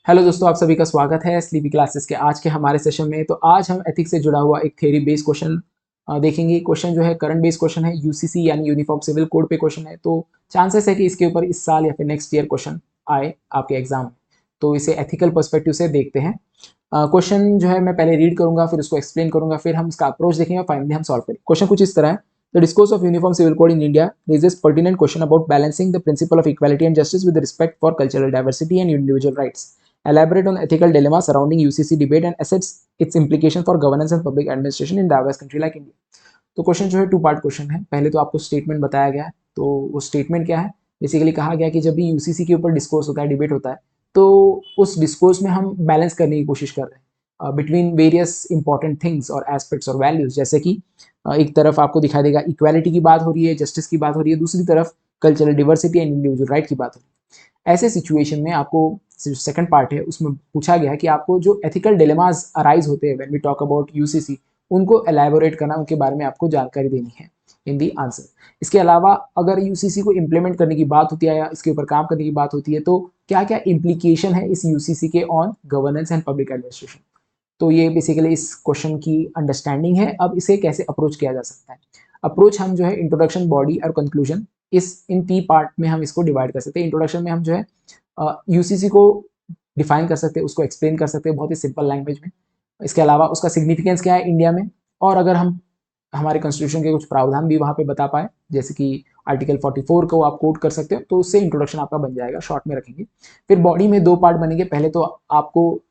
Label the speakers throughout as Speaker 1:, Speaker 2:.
Speaker 1: Hello दोस्तों, आप सभी का स्वागत है स्लीपी क्लासेस के आज के हमारे सेशन में। तो आज हम एथिक्स से जुड़ा हुआ एक थ्योरी बेस्ड क्वेश्चन देखेंगे। क्वेश्चन जो है करंट बेस्ड क्वेश्चन है, यूसीसी यानी यूनिफॉर्म सिविल कोड पे क्वेश्चन है। तो चांसेस है कि इसके ऊपर इस साल या फिर नेक्स्ट ईयर क्वेश्चन आए आपके एग्जाम में। तो इसे एथिकल पर्सपेक्टिव से देखते हैं। क्वेश्चन जो है मैं पहले रीड करूंगा, फिर उसको एक्सप्लेन करूंगा, फिर हम उसका अप्रोच देखेंगे और फाइनली हम सॉल्व करेंगे। क्वेश्चन कुछ इस तरह है: the discourse of uniform civil code in India raises pertinent question about balancing the principle of equality and justice with respect for cultural diversity and individual rights. Elaborate on ethical dilemma surrounding UCC debate and assess its implication for governance and public administration in diverse country like India. तो question जो है two part question है। पहले तो आपको statement बताया गया है। तो वो स्टेटमेंट क्या है? बेसिकली कहा गया कि जब भी यूसीसी के ऊपर डिस्कोर्स होता है, डिबेट होता है, तो उस डिस्कोर्स में हम बैलेंस करने की कोशिश कर रहे हैं बिटवीन वेरियस इंपॉर्टेंट थिंग्स और एस्पेक्ट्स और वैल्यूज। जैसे कि एक तरफ आपको दिखाई देगा इक्वालिटी की बात हो रही है, जस्टिस की बात हो रही है, दूसरी तरफ cultural diversity and individual right की बात हो रही है। ऐसे सिचुएशन में आपको जो सेकंड पार्ट है उसमें पूछा गया है कि आपको जो एथिकल डिलेमास अराइज होते हैं when we talk about UCC, उनको एलैबोरेट करना, उनके बारे में आपको जानकारी देनी है इन दी आंसर। इसके अलावा अगर यूसीसी को इम्प्लीमेंट करने की बात होती है या इसके ऊपर काम करने की बात होती है, तो क्या क्या इम्प्लीकेशन है इस यूसीसी के on governance and public administration. तो ये बेसिकली इस क्वेश्चन की अंडरस्टैंडिंग है। अब इसे कैसे अप्रोच किया जा सकता है? अप्रोच हम जो है इंट्रोडक्शन, बॉडी और कंक्लूजन, इस इन 3 पार्ट में हम इसको डिवाइड कर सकते हैं। इंट्रोडक्शन में हम जो है यूसीसी को डिफाइन कर सकते हैं, उसको एक्सप्लेन कर सकते हैं बहुत ही सिंपल लैंग्वेज में। इसके अलावा उसका सिग्निफिकेंस क्या है इंडिया में, और अगर हम हमारे कॉन्स्टिट्यूशन के कुछ प्रावधान भी वहाँ पे बता पाए, जैसे कि आर्टिकल 44 को आप कोट कर सकते हो, तो उससे इंट्रोडक्शन आपका बन जाएगा, शॉर्ट में रखेंगे। फिर बॉडी में 2 पार्ट बनेंगे। पहले तो आपको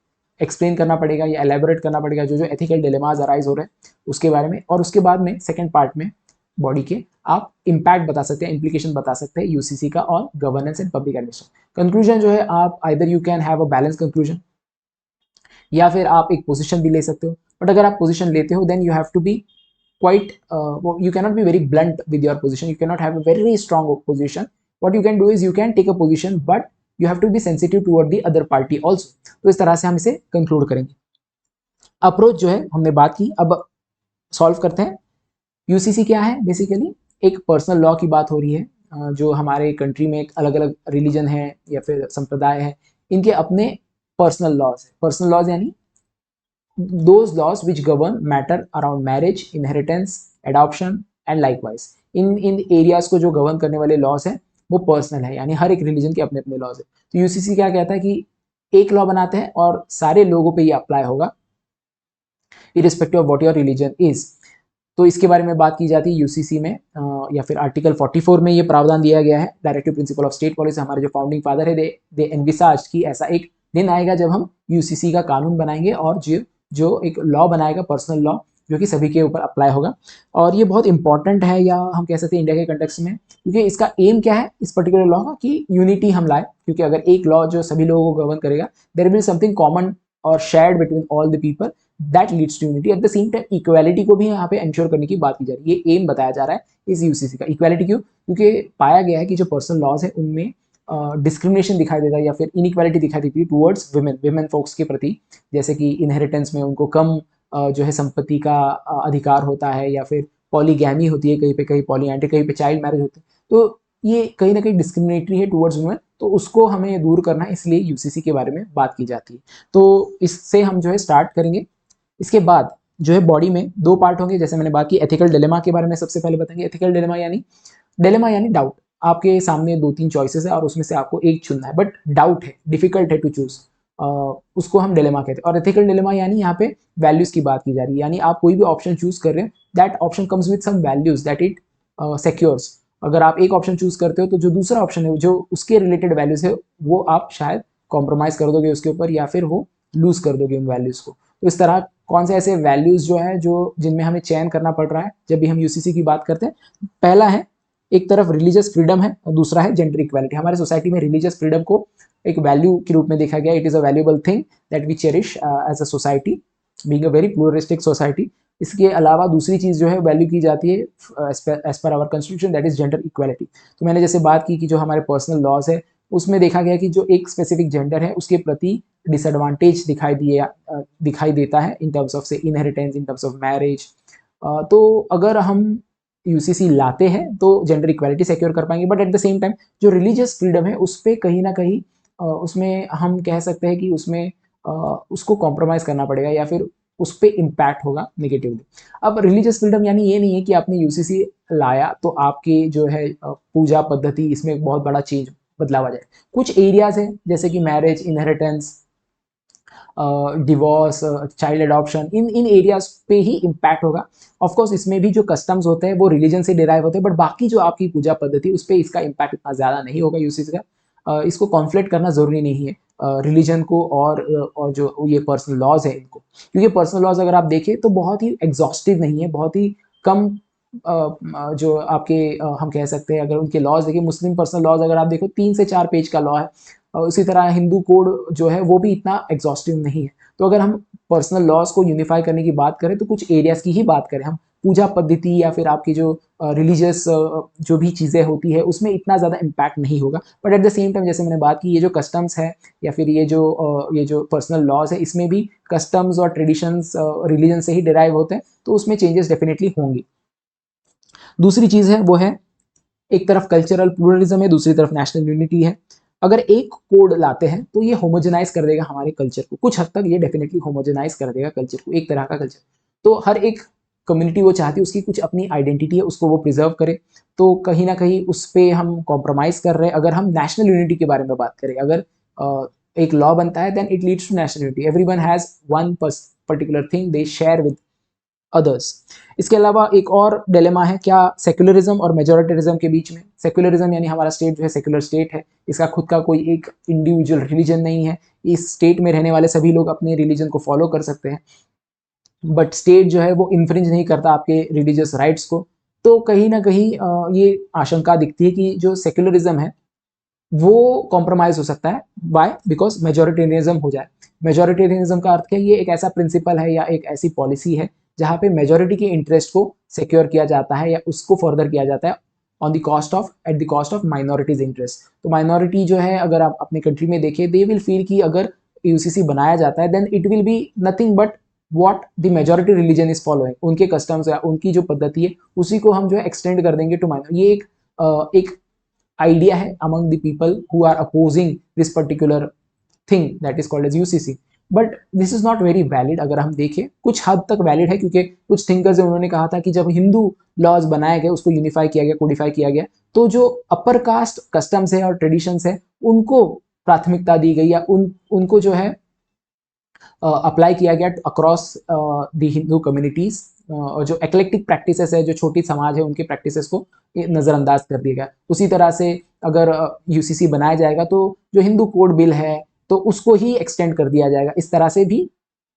Speaker 1: एक्सप्लेन करना पड़ेगा या एलेबोरेट करना पड़ेगा जो जो एथिकल डिलेमास अराइज हो रहे हैं उसके बारे में, और उसके बाद में सेकेंड पार्ट में बॉडी के आप इम्पैक्ट बता सकते हैं, इम्प्लीकेशन बता सकते हैं यूसीसी का on governance and public administration. Conclusion जो है, आप either you can have a balance conclusion या फिर आप एक पोजीशन भी ले सकते हो। बट अगर आप पोजीशन लेते हो then you have to be quite you cannot be very blunt with your position, you cannot have a very strong position. What you can do is you can take a position but you have to be sensitive toward the other party also. तो इस तरह से हम इसे conclude करेंगे। Approach जो है हमने बात की, अब सॉल्व करते हैं। यूसीसी क्या है? बेसिकली एक पर्सनल लॉ की बात हो रही है। जो हमारे कंट्री में अलग अलग रिलीजन है या फिर संप्रदाय है, इनके अपने पर्सनल लॉज है। पर्सनल लॉज यानी those laws which govern matter around marriage, inheritance, adoption and likewise. In areas को जो गवर्न करने वाले लॉज हैं वो पर्सनल है, यानी हर एक रिलीजन के अपने अपने लॉज है। तो यूसीसी क्या कहता है कि एक लॉ बनाते हैं और सारे लोगों पे ये अप्लाई होगा irrespective of what your religion is. तो इसके बारे में बात की जाती है यूसीसी में, या फिर आर्टिकल 44 में ये प्रावधान दिया गया है। Directive principle of state policy, हमारे जो फाउंडिंग फादर है दे एनविसाज की ऐसा एक दिन आएगा जब हम यूसीसी का कानून बनाएंगे और जो एक लॉ बनाएगा, पर्सनल लॉ, जो कि सभी के ऊपर अप्लाई होगा। और ये बहुत इंपॉर्टेंट है, या हम कह सकते हैं इंडिया के कंटेक्स्ट में, क्योंकि इसका एम क्या है इस पर्टिकुलर लॉ का, कि यूनिटी हम लाए। क्योंकि अगर एक लॉ जो सभी लोगों को गवर्न करेगा, देयर विल समथिंग कॉमन और shared between all the people, that leads to unity. At the same time equality को भी यहाँ पे इंश्योर करने की बात की जा रही है। ये एम बताया जा रहा है इस यूसीसी का। इक्वालिटी क्यों? क्योंकि पाया गया है कि जो पर्सनल लॉज है उनमें डिस्क्रिमिनेशन दिखाई देता है या फिर इनइक्वालिटी दिखाई देती है टूवर्ड्स विमेन फोक्स के प्रति। जैसे कि इनहेरिटेंस में उनको कम जो है संपत्ति का अधिकार होता है, या फिर पॉलीगैमी होती है कहीं पे, कहीं पॉलीएंड्री, कहीं पे चाइल्ड मैरिज होती है। तो ये कहीं ना कहीं डिस्क्रिमिनेटरी है टूवर्ड्स वुमेन, तो उसको हमें दूर करना है, इसलिए यूसीसी के बारे में बात की जाती है। तो इससे हम जो है स्टार्ट करेंगे। इसके बाद जो है बॉडी में 2 पार्ट होंगे, जैसे मैंने बात की एथिकल डिलेमा के बारे में। सबसे पहले बताएंगे एथिकल डिलेमा यानी डाउट। आपके सामने 2-3 चॉइसेस है और उसमें से आपको एक चुनना है, बट डाउट है, डिफिकल्ट है टू चूज, उसको हम डिलेमा कहते हैं। और एथिकल डिलेमा यानी यहाँ पे वैल्यूज की बात की जा रही है, यानी आप कोई भी ऑप्शन चूज कर रहे हैं, that option comes with some values that it secures. अगर आप एक ऑप्शन चूज करते हो तो जो दूसरा ऑप्शन है जो उसके रिलेटेड वैल्यूज है वो आप शायद कॉम्प्रोमाइज कर दोगे उसके ऊपर, या फिर वो लूज कर दोगे उन वैल्यूज को। तो इस तरह कौन से ऐसे वैल्यूज जो है जो जिनमें हमें चयन करना पड़ रहा है जब भी हम यूसीसी की बात करते हैं। पहला है, एक तरफ रिलीजियस फ्रीडम है और दूसरा है जेंडर इक्वालिटी। हमारे सोसाइटी में रिलीजियस फ्रीडम को एक वैल्यू के रूप में देखा गया। It is a valuable thing that we cherish as a society, being a very pluralistic society. इसके अलावा दूसरी चीज जो है वैल्यू की जाती है एज पर our constitution, that is gender equality. तो मैंने जैसे बात की कि जो हमारे पर्सनल लॉज है उसमें देखा गया कि जो एक स्पेसिफिक जेंडर है उसके प्रति डिसएडवांटेज दिखाई देता है इन टर्म्स ऑफ से inheritance, in terms of marriage. तो अगर हम यूसीसी लाते हैं तो जेंडर इक्वालिटी सिक्योर कर पाएंगे, but at the same time जो रिलीजियस फ्रीडम है उस पर कहीं ना कहीं उसमें हम कह सकते हैं कि उसमें उसको कॉम्प्रोमाइज़ करना पड़ेगा या फिर उस पे इम्पैक्ट होगा नेगेटिवली। अब रिलीजियस फ्रीडम यानी ये नहीं है कि आपने यूसीसी लाया तो आपकी जो है पूजा पद्धति इसमें एक बहुत बड़ा चेंज बदलाव आ जाए। कुछ एरियाज़ हैं जैसे कि marriage, inheritance, divorce, child adoption, in areas पे ही इम्पैक्ट होगा। ऑफ कोर्स इसमें भी जो कस्टम्स होते हैं वो रिलीजन से डिराइव होते हैं, बट बाकी जो आपकी पूजा पद्धति उस पर इसका इम्पैक्ट इतना ज़्यादा नहीं होगा यूसेज का। इसको कॉन्फ्लिक्ट करना ज़रूरी नहीं है रिलीजन को और जो ये पर्सनल लॉज है इनको, क्योंकि पर्सनल लॉज अगर आप देखें तो बहुत ही एग्जॉस्टिव नहीं है, बहुत ही कम जो आपके हम कह सकते हैं अगर उनके लॉज देखिए, मुस्लिम पर्सनल लॉज अगर आप देखो 3 से 4 पेज का लॉ है, और उसी तरह हिंदू कोड जो है वो भी इतना एग्जॉस्टिव नहीं है। तो अगर हम पर्सनल लॉज को यूनिफाई करने की बात करें तो कुछ एरियाज की ही बात करें हम, पूजा पद्धति या फिर आपकी जो रिलीजियस जो भी चीज़ें होती है उसमें इतना ज़्यादा इम्पैक्ट नहीं होगा। But at the same time जैसे मैंने बात की, ये जो कस्टम्स है या फिर ये जो पर्सनल लॉज है इसमें भी कस्टम्स और ट्रेडिशंस रिलीजन से ही डिराइव होते हैं, तो उसमें चेंजेस डेफिनेटली होंगी। दूसरी चीज़ है वो है, एक तरफ कल्चरल प्लूरलिज्म है, दूसरी तरफ नेशनल यूनिटी है। अगर एक कोड लाते हैं तो ये होमोजेनाइज कर देगा हमारे कल्चर को, कुछ हद तक ये डेफिनेटली होमोजेनाइज कर देगा कल्चर को, एक तरह का कल्चर। तो हर एक कम्युनिटी वो चाहती है उसकी कुछ अपनी आइडेंटिटी है उसको वो प्रिजर्व करे, तो कहीं ना कहीं उस पर हम कॉम्प्रोमाइज कर रहे हैं। अगर हम नेशनल यूनिटी के बारे में बात करें, अगर एक लॉ बनता है then it leads to national unity, everyone has one particular thing they share with others. इसके अलावा एक और डिलेमा है, क्या सेक्युलरिज्म और मेजोरिटेरिज्म के बीच में। सेक्युलरिज्म यानी हमारा स्टेट जो है सेक्युलर स्टेट है, इसका खुद का कोई एक इंडिविजुअल रिलीजन नहीं है, इस स्टेट में रहने वाले सभी लोग अपने रिलीजन को फॉलो कर सकते हैं, बट स्टेट जो है वो इन्फ्रिंज नहीं करता आपके रिलीजियस राइट्स को। तो कहीं ना कहीं ये आशंका दिखती है कि जो सेक्युलरिज्म है वो कॉम्प्रोमाइज हो सकता है, बाय बिकॉज मेजोरिटेरियनिज्म हो जाए। मेजोरिटेरियनिज्म का अर्थ क्या है, ये एक ऐसा प्रिंसिपल है या एक ऐसी पॉलिसी है जहाँ पे मेजोरिटी के इंटरेस्ट को सिक्योर किया जाता है या उसको फर्दर किया जाता है on the cost of eight the cost of minorities interest. तो माइनॉरिटी जो है अगर आप अपने कंट्री में देखें, दे विल फील कि अगर यूसीसी बनाया जाता है then it will be nothing but what the majority religion is following, उनके कस्टम्स या उनकी जो पद्धति है उसी को हम जो है एक्सटेंड कर देंगे टू माइनॉर। ये एक idea है among the people who are opposing this particular thing that is called as UCC, but this is not very valid। अगर हम देखें कुछ हद तक वैलिड है, क्योंकि कुछ थिंकर्स ने उन्होंने कहा था कि जब हिंदू लॉज बनाए गए, उसको यूनिफाई किया गया, कोडिफाई किया गया, तो जो अपर कास्ट कस्टम्स है और ट्रेडिशंस है उनको प्राथमिकता दी गई या उनको जो है अप्लाई किया गया अक्रॉस द हिंदू कम्युनिटीज, और जो एक्लेक्टिक प्रैक्टिसेस है, जो छोटी समाज है उनकी प्रैक्टिसेस को नज़रअंदाज कर दिया गया। उसी तरह से अगर यूसीसी बनाया जाएगा तो जो हिंदू कोड बिल है तो उसको ही एक्सटेंड कर दिया जाएगा, इस तरह से भी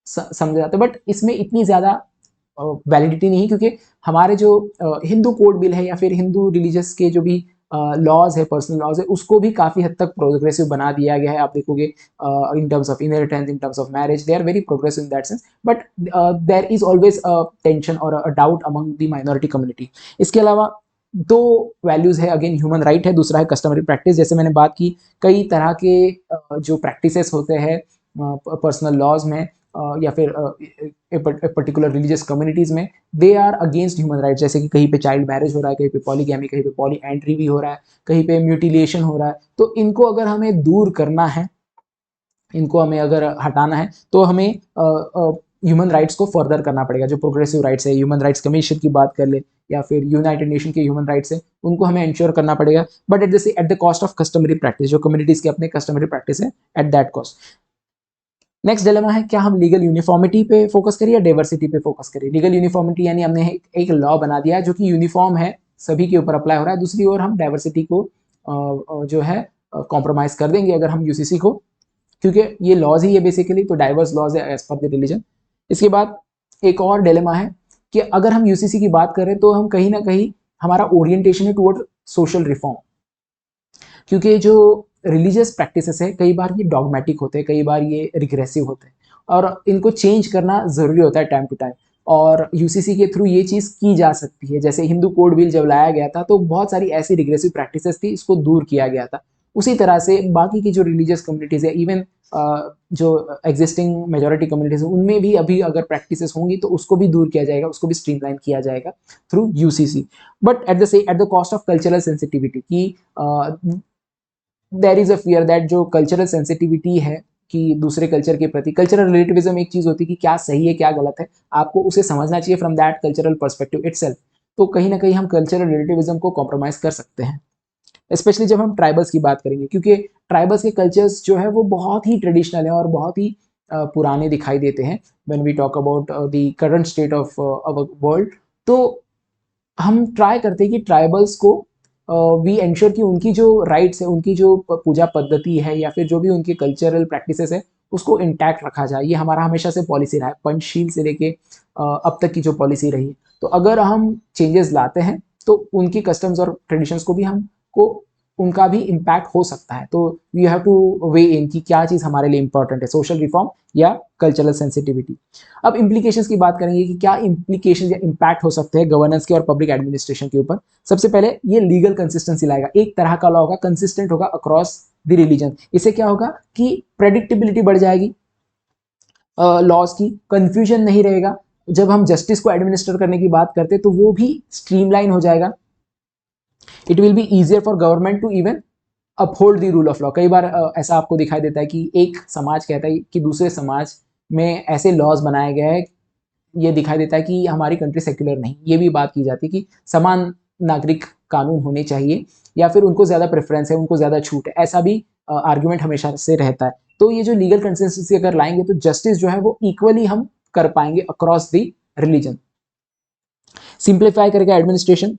Speaker 1: समझा जाता है। बट इसमें इतनी ज़्यादा वैलिडिटी नहीं, क्योंकि हमारे जो हिंदू कोड बिल है या फिर हिंदू रिलीजियस के जो भी लॉज है, पर्सनल लॉज है, उसको भी काफ़ी हद तक प्रोग्रेसिव बना दिया गया है। आप देखोगे in terms of inheritance, in terms of marriage, they are very progressive in that sense, but there is always a tension और a doubt among the minority community. इसके अलावा दो वैल्यूज है, अगेन ह्यूमन राइट है, दूसरा है customary practice. जैसे मैंने बात की, कई तरह के जो प्रैक्टिसेस होते हैं पर्सनल लॉज में या फिर पर्टिकुलर रिलीजियस कम्युनिटीज में, they are against human rights. जैसे कि कहीं पे चाइल्ड मैरिज हो रहा है, कहीं पे पॉलीगैमी, कहीं पे पॉली एंट्री भी हो रहा है, कहीं पे म्यूटिलेशन हो रहा है। तो इनको अगर हमें दूर करना है, इनको हमें अगर हटाना है, तो हमें ह्यूमन राइट्स को फर्दर करना पड़ेगा। जो प्रोग्रेसिव राइट्स है, ह्यूमन राइट्स कमीशन की बात कर ले या फिर यूनाइटेड नेशन के ह्यूमन राइट्स है, उनको हमें इंश्योर करना पड़ेगा, but at the cost of customary practice, जो कम्युनिटीज के अपने कस्टमरी प्रैक्टिस है, at that cost. Next dilemma है, क्या हम लीगल यूनिफॉर्मिटी पे फोकस करें या डाइवर्सिटी पे फोकस करें। लीगल यूनिफॉर्मिटी यानी हमने एक लॉ बना दिया है जो कि यूनिफॉर्म है, सभी के ऊपर अप्लाई हो रहा है। दूसरी ओर हम डाइवर्सिटी को जो है कॉम्प्रोमाइज कर देंगे अगर हम यूसीसी को, क्योंकि ये लॉज ही है बेसिकली, तो डाइवर्स लॉज है एज पर द रिलीजन। इसके बाद एक और डिलेमा है कि अगर हम यूसीसी की बात करें तो हम कहीं ना कहीं हमारा ओरिएंटेशन है टुवर्ड सोशल रिफॉर्म, क्योंकि जो रिलीजियस प्रैक्टिसेस है कई बार ये डॉगमेटिक होते हैं, कई बार ये रिग्रेसिव होते हैं, और इनको चेंज करना ज़रूरी होता है टाइम टू टाइम, और यूसीसी के थ्रू ये चीज़ की जा सकती है। जैसे हिंदू कोड बिल जब लाया गया था तो बहुत सारी ऐसी रिग्रेसिव प्रैक्टिसेस थी, इसको दूर किया गया था। उसी तरह से बाकी की जो रिलीजियस कम्युनिटीज़ है, इवन जो एग्जिस्टिंग मेजोरिटी कम्युनिटीज है, उनमें भी अभी अगर प्रैक्टिसेस होंगी तो उसको भी दूर किया जाएगा, उसको भी स्ट्रीमलाइन किया जाएगा through UCC, but at the cost of cultural sensitivity की there is a fear that जो कल्चरल सेंसिटिविटी है कि दूसरे कल्चर के प्रति, कल्चरल रिलेटिविज्म एक चीज होती है कि क्या सही है क्या गलत है, आपको उसे समझना चाहिए from that cultural perspective itself. तो कहीं ना कहीं हम कल्चरल रिलेटिविज्म को कॉम्प्रोमाइज कर सकते हैं, स्पेशली जब हम ट्राइबल्स की बात करेंगे, क्योंकि ट्राइबल्स के कल्चर्स जो है वो बहुत ही ट्रेडिशनल है और बहुत ही पुराने दिखाई देते हैं when we talk about the current state of our world. तो हम ट्राई करते हैं कि ट्राइबल्स को वी एंश्योर कि उनकी जो राइट्स है, उनकी जो पूजा पद्धति है या फिर जो भी उनके कल्चरल प्रैक्टिसेस है उसको इंटैक्ट रखा जाए। ये हमारा हमेशा से पॉलिसी रहा है, पंचशील से लेके अब तक की जो पॉलिसी रही है। तो अगर हम चेंजेस लाते हैं तो उनकी कस्टम्स और ट्रेडिशंस को भी हमको उनका भी इम्पैक्ट हो सकता है। तो यू हैव टू वे इन कि क्या चीज़ हमारे लिए इंपॉर्टेंट है, सोशल रिफॉर्म या कल्चरल सेंसिटिविटी। अब इम्प्लीकेशंस की बात करेंगे कि क्या इम्प्लीकेशन या इम्पैक्ट हो सकते हैं गवर्नेंस के और पब्लिक एडमिनिस्ट्रेशन के ऊपर। सबसे पहले ये लीगल कंसिस्टेंसी लाएगा, एक तरह का लॉ होगा, कंसिस्टेंट होगा अक्रॉस द रिलीजन। इससे क्या होगा कि प्रेडिक्टेबिलिटी बढ़ जाएगी लॉज की, कंफ्यूजन नहीं रहेगा। जब हम जस्टिस को एडमिनिस्टर करने की बात करते हैं तो वो भी स्ट्रीमलाइन हो जाएगा। It will be easier for government to even uphold the rule of law. कई बार ऐसा आपको दिखाई देता है कि एक समाज कहता है कि दूसरे समाज में ऐसे लॉज बनाए गए हैं, ये दिखाई देता है कि हमारी कंट्री सेक्युलर नहीं। ये भी बात की जाती है कि समान नागरिक कानून होने चाहिए या फिर उनको ज़्यादा प्रेफरेंस है, उनको ज़्यादा छूट है, ऐसा भी आर्ग्यूमेंट हमेशा से रहता है। तो ये जो लीगल कंसिस्टेंसी अगर लाएंगे तो जस्टिस जो है वो इक्वली हम कर पाएंगे अक्रॉस द रिलीजन। सिंप्लीफाई करके एडमिनिस्ट्रेशन,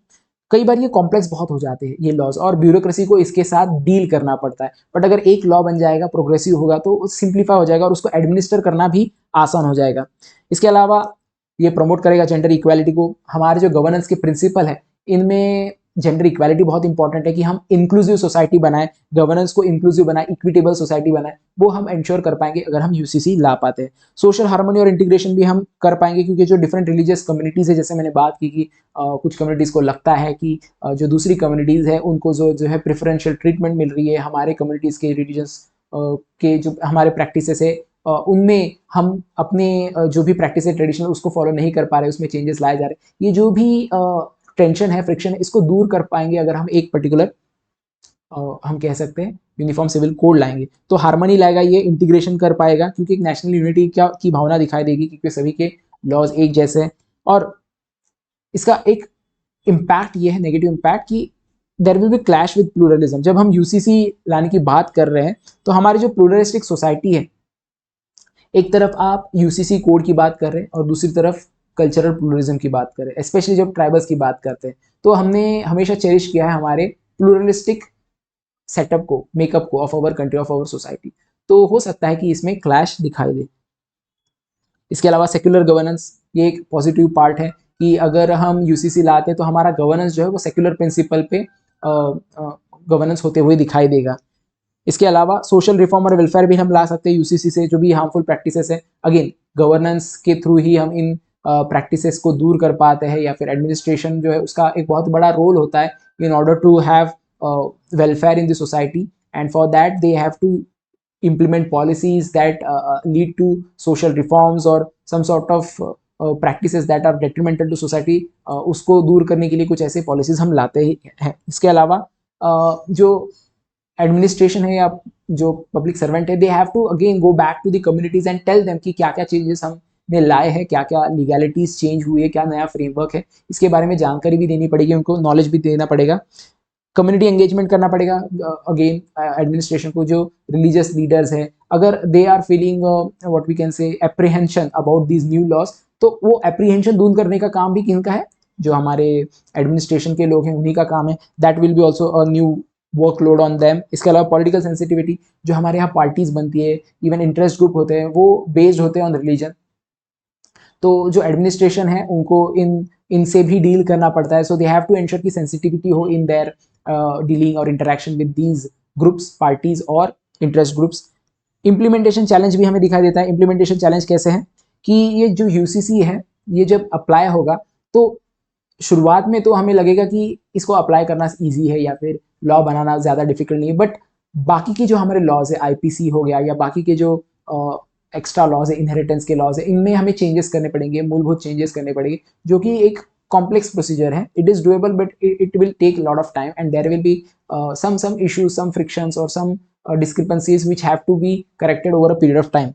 Speaker 1: कई बार ये कॉम्प्लेक्स बहुत हो जाते हैं ये लॉज और ब्यूरोक्रेसी को इसके साथ डील करना पड़ता है। बट अगर एक लॉ बन जाएगा, प्रोग्रेसिव होगा, तो सिंप्लीफाई हो जाएगा और उसको एडमिनिस्टर करना भी आसान हो जाएगा। इसके अलावा ये प्रमोट करेगा जेंडर इक्वालिटी को। हमारे जो गवर्नेंस के प्रिंसिपल है इनमें जेंडर इक्वालिटी बहुत इंपॉर्टेंट है कि हम इंक्लूसिव सोसाइटी बनाए, गवर्नेंस को इंक्लूसिव बनाए, इक्विटेबल सोसाइटी बनाए। वो हम इंश्योर कर पाएंगे अगर हम यूसीसी ला पाते हैं। सोशल हार्मनी और इंटीग्रेशन भी हम कर पाएंगे, क्योंकि जो डिफरेंट रिलीजियस कम्युनिटीज़ है, जैसे मैंने बात की कि कुछ कम्युनिटीज़ को लगता है कि जो दूसरी कम्युनिटीज़ है उनको जो है प्रेफरेंशियल ट्रीटमेंट मिल रही है, हमारे कम्युनिटीज़ के रिलीजन्स के जो हमारे प्रैक्टिसेस है उनमें हम अपने जो भी प्रैक्टिस है ट्रेडिशनल उसको फॉलो नहीं कर पा रहे, उसमें चेंजेस लाए जा रहे हैं। ये जो भी टेंशन है, फ्रिक्शन है, इसको दूर कर पाएंगे अगर हम एक पर्टिकुलर हम कह सकते हैं यूनिफॉर्म सिविल कोड लाएंगे। तो हार्मनी लाएगा, ये इंटीग्रेशन कर पाएगा क्योंकि एक नेशनल यूनिटी क्या की भावना दिखाई देगी, क्योंकि सभी के लॉज एक जैसे हैं। और इसका एक इम्पैक्ट ये है, नेगेटिव इम्पैक्ट, कि there will be clash with pluralism. जब हम यूसीसी लाने की बात कर रहे हैं तो हमारी जो प्लूरलिस्टिक सोसाइटी है, एक तरफ आप यूसीसी कोड की बात कर रहे हैं और दूसरी तरफ कल्चरल प्लूरलिज्म की बात कर रहे हैं, स्पेशली जब ट्राइबल्स की बात करते हैं। तो हमने हमेशा चेरिश किया है हमारे प्लूरलिस्टिक सेटअप को, मेकअप को of our country, of our society. तो हो सकता है कि इसमें क्लैश दिखाई दे। इसके अलावा सेक्युलर गवर्नेंस, ये एक पॉजिटिव पार्ट है कि अगर हम यूसीसी लाते हैं तो हमारा गवर्नेंस जो है वो सेक्युलर प्रिंसिपल पे गवर्नेंस होते हुए दिखाई देगा। इसके अलावा सोशल रिफॉर्म और वेलफेयर भी हम ला सकते हैं यूसीसी से। जो भी हार्मफुल प्रैक्टिसेस है, अगेन गवर्नेंस के थ्रू ही हम इन प्रैक्टिसेस को दूर कर पाते हैं, या फिर एडमिनिस्ट्रेशन जो है उसका एक बहुत बड़ा रोल होता है in order to have welfare in the society, and for that they have to implement policies that lead to social reforms or some sort of practices that are detrimental to society। उसको दूर करने के लिए कुछ ऐसे policies हम लाते ही हैं। इसके अलावा जो एडमिनिस्ट्रेशन है या जो पब्लिक सर्वेंट है, they have to again go back to the communities and tell them कि क्या क्या चेंजेस हमने लाए हैं, क्या क्या लीगैलिटीज चेंज हुई है, क्या नया फ्रेमवर्क है, इसके बारे में जानकारी भी देनी पड़ेगी, उनको नॉलेज भी देना पड़ेगा। कम्युनिटी एंगेजमेंट करना पड़ेगा अगेन एडमिनिस्ट्रेशन को। जो रिलीजियस लीडर्स हैं, अगर they are feeling what we can say apprehension about these new laws, तो वो एप्रीहेंशन दूर करने का काम भी किनका है, जो हमारे एडमिनिस्ट्रेशन के लोग हैं उन्हीं का काम है। That will be also a new workload on them. इसके अलावा पॉलिटिकल सेंसिटिविटी, जो हमारे यहाँ पार्टीज बनती है, इवन इंटरेस्ट ग्रुप होते हैं, वो बेस्ड होते हैं ऑन रिलीजन। तो जो एडमिनिस्ट्रेशन है उनको इनसे भी डील करना पड़ता है। सो दे हैव टू एंश्योर की सेंसिटिविटी हो इन देयर डीलिंग और interaction with these groups, parties और इंटरेस्ट ग्रुप्स। इम्प्लीमेंटेशन चैलेंज भी हमें दिखाई देता है। इम्प्लीमेंटेशन चैलेंज कैसे है कि ये जो यूसीसी है ये जब अप्लाई होगा तो शुरुआत में तो हमें लगेगा कि इसको अप्लाई करना ईजी है या फिर लॉ बनाना ज़्यादा डिफिकल्ट नहीं है। बट बाकी के जो हमारे लॉज है, आईपीसी हो गया या बाकी के जो एक्स्ट्रा लॉज है, इनहेरिटेंस के लॉज है, इनमें हमें चेंजेस करने पड़ेंगे, मूलभूत चेंजेस करने पड़ेंगे, जो कि एक कॉम्प्लेक्स प्रोसीजर है, it is doable but it will take lot of time and there will be some issues, some frictions or some discrepancies which have to be corrected over a period of time.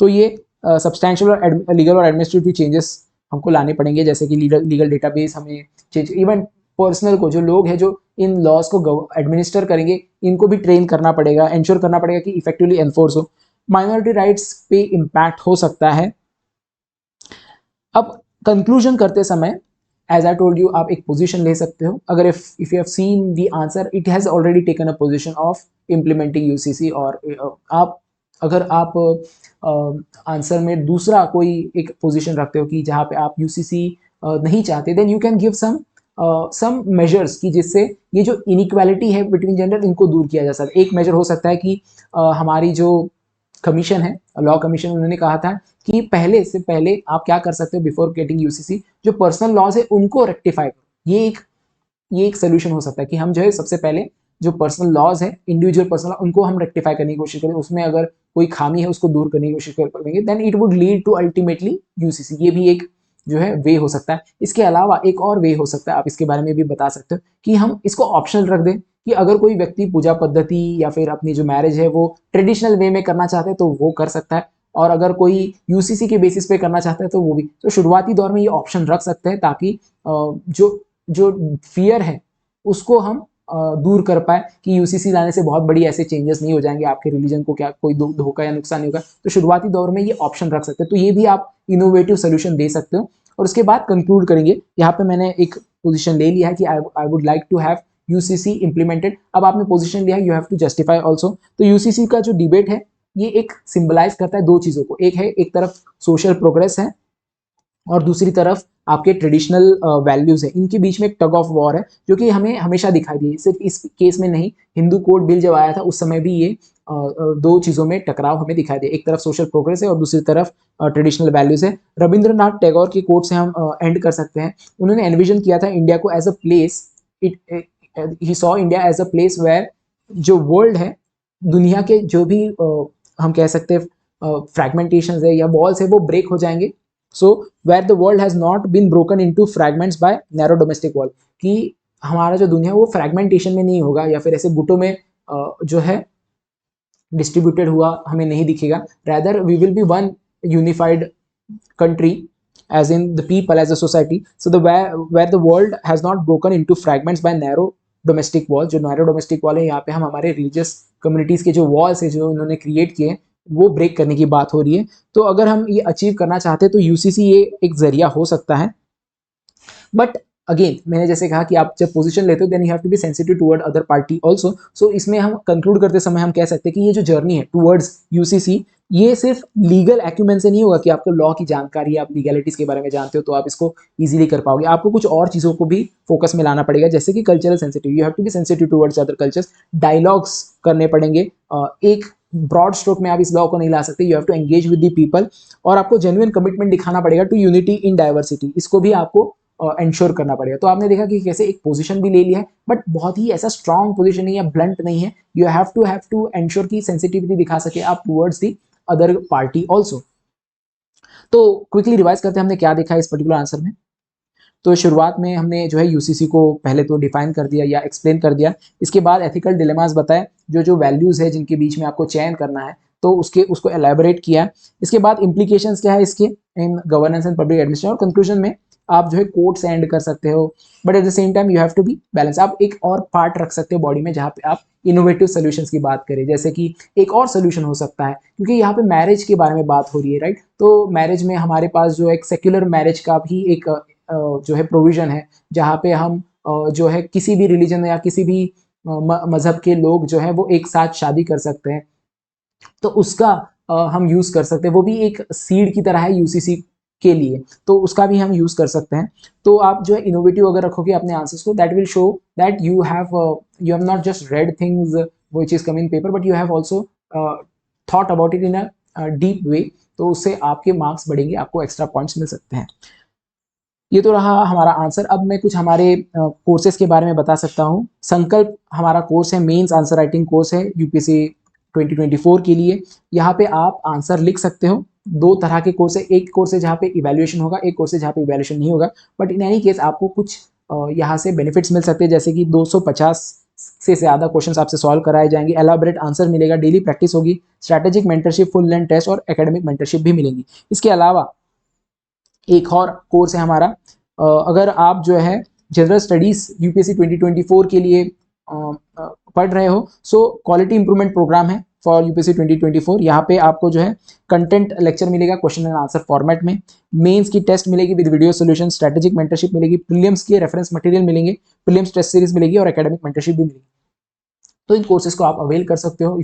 Speaker 1: तो ये substantial और legal और administrative changes हमको लाने पड़ेंगे, जैसे कि legal database हमें चेंज, इवन पर्सनल को जो लोग हैं जो इन लॉज को एडमिनिस्टर करेंगे इनको भी ट्रेन करना पड़ेगा, इंश्योर करना पड़ेगा कि इफेक्टिवली एनफोर्स हो। माइनॉरिटी राइट्स पे इम्पैक्ट हो सकता है। अब कंक्लूजन करते समय एज आई टोल्ड यू, आप एक पोजीशन ले सकते हो। अगर if you have seen the answer, it has already taken a position of implementing UCC, और अगर आप आंसर में दूसरा कोई एक पोजीशन रखते हो कि जहाँ पे आप यूसीसी नहीं चाहते, then you can give some measures कि जिससे ये जो इनइक्वालिटी है बिटवीन जेंडर इनको दूर किया जा सकता है। एक मेजर हो सकता है कि हमारी जो कमीशन है, लॉ कमीशन, उन्होंने कहा था कि पहले से पहले आप क्या कर सकते हो बिफोर गेटिंग यूसीसी, जो पर्सनल लॉज है उनको रेक्टिफाई करो। ये एक सोल्यूशन हो सकता है कि हम जो है सबसे पहले जो पर्सनल लॉज है, इंडिविजुअल पर्सनल, उनको हम रेक्टिफाई करने की कोशिश करें, उसमें अगर कोई खामी है उसको दूर करने की कोशिश करेंगे, then it would lead to ultimately UCC. ये भी एक जो है वे हो सकता है। इसके अलावा एक और वे हो सकता है, आप इसके बारे में भी बता सकते हो, कि हम इसको ऑप्शनल रख दें कि अगर कोई व्यक्ति पूजा पद्धति या फिर अपनी जो मैरिज है वो ट्रेडिशनल वे में करना चाहता है तो वो कर सकता है, और अगर कोई यूसीसी के बेसिस पे करना चाहता है तो वो भी। तो शुरुआती दौर में ये ऑप्शन रख सकते हैं ताकि जो फियर है उसको हम दूर कर पाए कि यूसीसी लाने से बहुत बड़ी ऐसे चेंजेस नहीं हो जाएंगे, आपके रिलीजन को क्या कोई धोखा या नुकसान नहीं होगा। तो शुरुआती दौर में ये ऑप्शन रख सकते हैं। तो ये भी आप इनोवेटिव सोल्यूशन दे सकते हो। और उसके बाद कंक्लूड करेंगे। यहाँ पे मैंने एक पोजीशन ले लिया है कि I would like to have UCC implemented. अब आपने पोजीशन लिया है, you have to justify also. तो यूसीसी का जो डिबेट है ये एक सिंबलाइज करता है दो चीजों को। एक है, एक तरफ सोशल प्रोग्रेस है और दूसरी तरफ आपके ट्रेडिशनल वैल्यूज है। इनके बीच में एक टग ऑफ वॉर है जो कि हमें हमेशा दिखाई दी, सिर्फ इस केस में नहीं। हिंदू कोड बिल जब आया था उस समय भी ये दो चीजों में टकराव हमें दिखाई दिया। एक तरफ सोशल प्रोग्रेस है और दूसरी तरफ ट्रेडिशनल वैल्यूज है। रविंद्रनाथ टैगोर के कोट से हम एंड कर सकते हैं। उन्होंने एनविजन किया था इंडिया को as a place, he saw India as a place where जो वर्ल्ड है, दुनिया के जो भी हम कह सकते हैं फ्रैगमेंटेशन है या वॉल्स है वो ब्रेक हो जाएंगे। So where the world has not been broken into fragments by narrow domestic wall, कि हमारा जो दुनिया है वो फ्रैगमेंटेशन में नहीं होगा या फिर ऐसे गुटों में जो है डिस्ट्रीब्यूटेड हुआ हमें नहीं दिखेगा। Rather we will be one unified country as in the people as a society. So the where the world has not broken into fragments by narrow domestic walls, जो narrow domestic wall है यहाँ पे हम हमारे religious communities के जो walls है जो इन्होंने create किए हैं वो ब्रेक करने की बात हो रही है। तो अगर हम ये अचीव करना चाहते हैं तो यूसीसी ये एक जरिया हो सकता है। बट अगेन मैंने जैसे कहा कि आप जब पोजीशन लेते हो then you have to be sensitive toward other party also. So इसमें हम कंक्लूड करते समय हम कह सकते हैं कि ये जो जर्नी है टुवर्ड्स यूसीसी, ये सिर्फ लीगल एक्यूमेंट से नहीं होगा कि आपको लॉ की जानकारी, आप लीगैलिटीज के बारे में जानते हो तो आप इसको इजीली कर पाओगे। आपको कुछ और चीज़ों को भी फोकस में लाना पड़ेगा, जैसे कि cultural sensitive, you have to be sensitive towards other cultures. Dialogues करने पड़ेंगे। एक ब्रॉड स्ट्रोक में आप इस लॉ को नहीं ला सकते, you have to engage with the people, और आपको जेन्युइन कमिटमेंट दिखाना पड़ेगा टू यूनिटी इन डाइवर्सिटी। इसको भी आपको इंश्योर करना पड़ेगा। तो आपने देखा कि कैसे एक पोजीशन भी ले लिया है बट बहुत ही ऐसा स्ट्रॉन्ग पोजीशन नहीं है, ब्लंट नहीं है। यू हैव टू एंश्योर की सेंसिटिविटी दिखा सके आप towards the other party also. तो क्विकली रिवाइज करते हैं हमने क्या देखा इस पर्टिकुलर आंसर में। तो शुरुआत में हमने जो है यूसीसी को पहले तो डिफाइन कर दिया या एक्सप्लेन कर दिया। इसके बाद एथिकल डिलेमास बताए, जो वैल्यूज है जिनके बीच में आपको चयन करना है तो उसको एलैबोरेट किया। इसके बाद इम्प्लीकेशंस क्या है इसके in governance and public administration, और कंक्लूजन में आप जो है कोट्स एंड कर सकते हो, but at the same time you have to be balance. आप एक और पार्ट रख सकते हो बॉडी में जहाँ पे आप इनोवेटिव सोल्यूशंस की बात करें, जैसे कि एक और सोल्यूशन हो सकता है क्योंकि यहाँ पे मैरिज के बारे में बात हो रही है, राइट। तो मैरिज में हमारे पास जो एक सेक्युलर मैरिज का भी एक जो है प्रोविजन है, जहाँ पे हम जो है किसी भी रिलीजन या किसी भी मजहब के लोग जो है वो एक साथ शादी कर सकते हैं। तो उसका हम यूज कर सकते हैं, वो भी एक सीड की तरह है यूसीसी के लिए, तो उसका भी हम यूज कर सकते हैं। तो आप जो है इनोवेटिव अगर रखोगे अपने आंसर्स को, that will show that you have not just read things which is come in paper but you have also thought about it in a deep way. तो उससे आपके मार्क्स बढ़ेंगे, आपको एक्स्ट्रा पॉइंट्स मिल सकते हैं। ये तो रहा हमारा आंसर। अब मैं कुछ हमारे कोर्सेज के बारे में बता सकता हूँ। संकल्प हमारा कोर्स है, मेंस आंसर राइटिंग कोर्स है यूपीएससी 2024 के लिए। यहाँ पे आप आंसर लिख सकते हो दो तरह के कोर्स है, एक कोर्स है जहाँ पे इवैल्यूएशन होगा, एक कोर्स है जहाँ पे इवैल्यूएशन नहीं होगा, बट इन एनी केस आपको कुछ यहाँ से बेनिफिट्स मिल सकते हैं, जैसे कि 250 से ज़्यादा क्वेश्चंस आपसे सॉल्व कराए जाएंगे, एलाबोरेट आंसर मिलेगा, डेली प्रैक्टिस होगी, strategic mentorship, full length test और एकेडमिक मेंटरशिप भी मिलेंगी। इसके अलावा एक और कोर्स है हमारा, अगर आप जो है जनरल स्टडीज यूपीएससी 2024 के लिए पढ़ रहे हो, सो क्वालिटी इंप्रूवमेंट प्रोग्राम है फॉर यूपीएससी 2024। यहाँ पे आपको जो है कंटेंट लेक्चर मिलेगा क्वेश्चन एंड आंसर फॉर्मेट में, मेंस की टेस्ट मिलेगी with video solution, strategic mentorship मिलेगी, प्रीलिम्स के रेफरेंस मटेरियल मिलेंगे, प्रीलिम्स टेस्ट सीरीज मिलेगी और एकेडमिक मेंटरशिप भी मिलेगी। तो इन कोर्सेज को आप अवेल कर सकते हो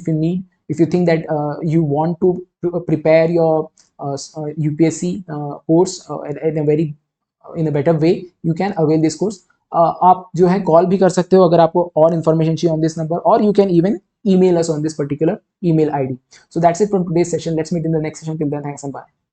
Speaker 1: if you think that you want to prepare your UPSC course in a better way, you can avail this course. आप जो है कॉल भी कर सकते हो अगर आपको और इन्फॉर्मेशन चाहिए ऑन दिस नंबर, और you can even email us on this particular email ID. So that's it from today's session. Let's meet in the next session. Till then, thanks and bye.